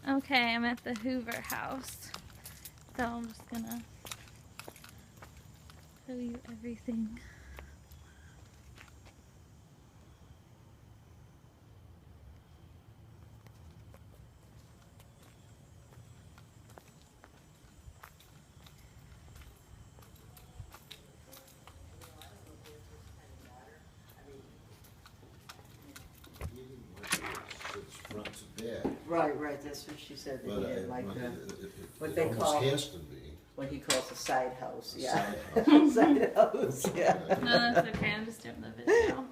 Okay, I'm at the Hoover house. So I'm just gonna show you everything. Front to back. Right, that's what she said, that But he didn't like the, what it they almost call, has to be. what he calls a side house, A yeah. side house. Side house, yeah. No, that's okay. I'm just doing the video.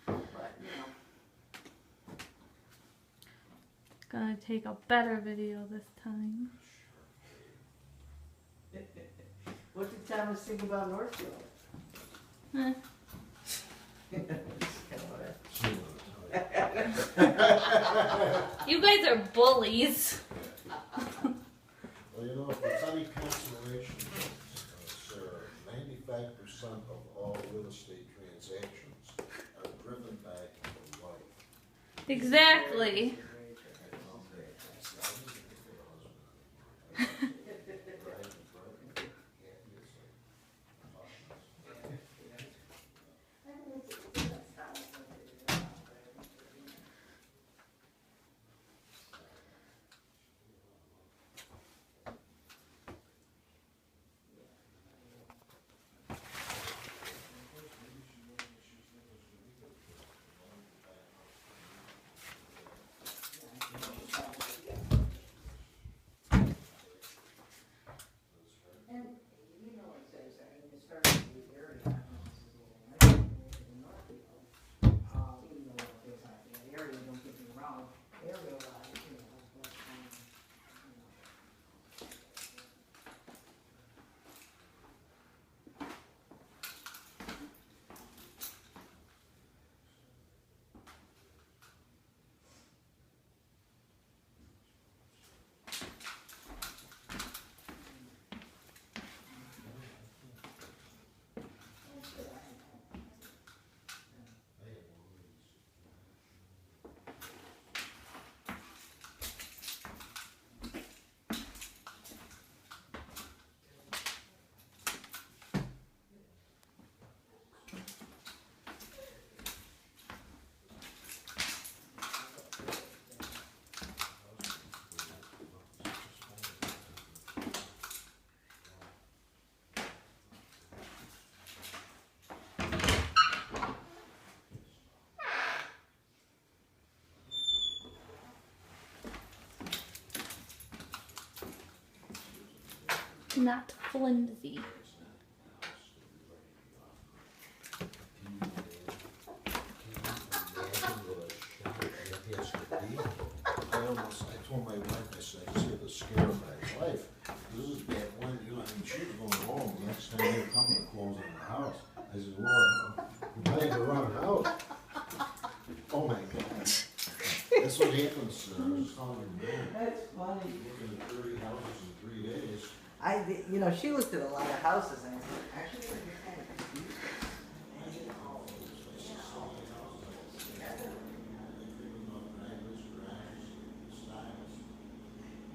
But, you know. Gonna take a better video this time. What did Thomas think about Northfield? Eh. You guys are bullies. Well, you know, if it's any consolation, Sarah, 95% of all real estate transactions are driven by the wife. Exactly. Not flimsy. I told my wife, I said, I just had to scare my wife. This is back when, you know, I mean, she was going home, the next time they were coming to close on the house. I said, Lord, we're paying to run a house. Oh my God. That's what happens, I was telling her, man. That's funny. Looking at 30 houses in 3 days. You know, she looked at a lot of houses and I said, actually, you're kind of confused.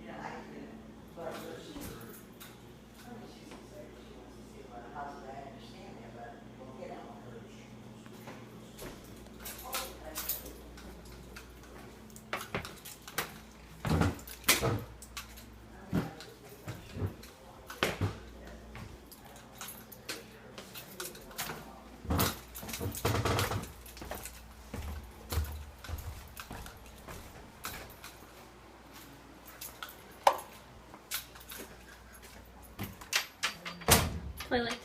Yeah, I did. But she said she wants to see a lot of houses. I understand that, but, you know. Toilet.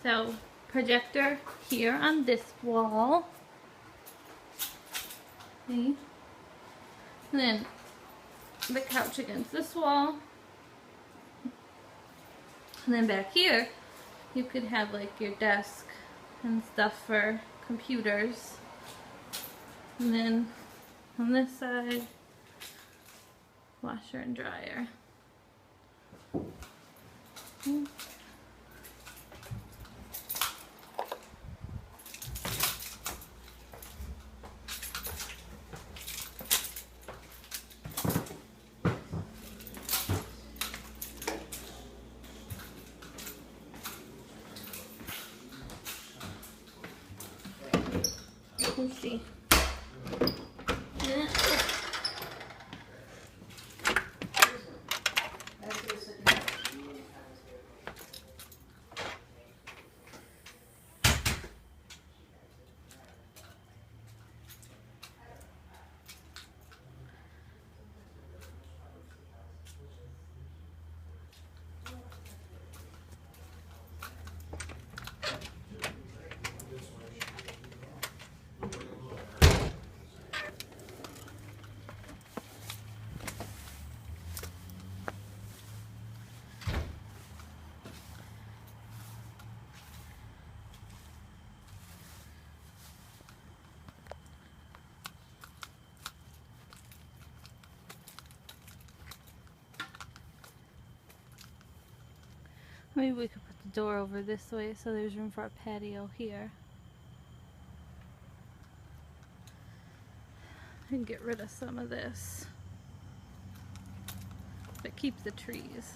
So, projector here on this wall. See? And then the couch against this wall. And then back here, you could have like your desk and stuff for computers. And then on this side, washer and dryer. Let's see. That's what it's looking like. Maybe we could put the door over this way so there's room for a patio here. And get rid of some of this. But keep the trees.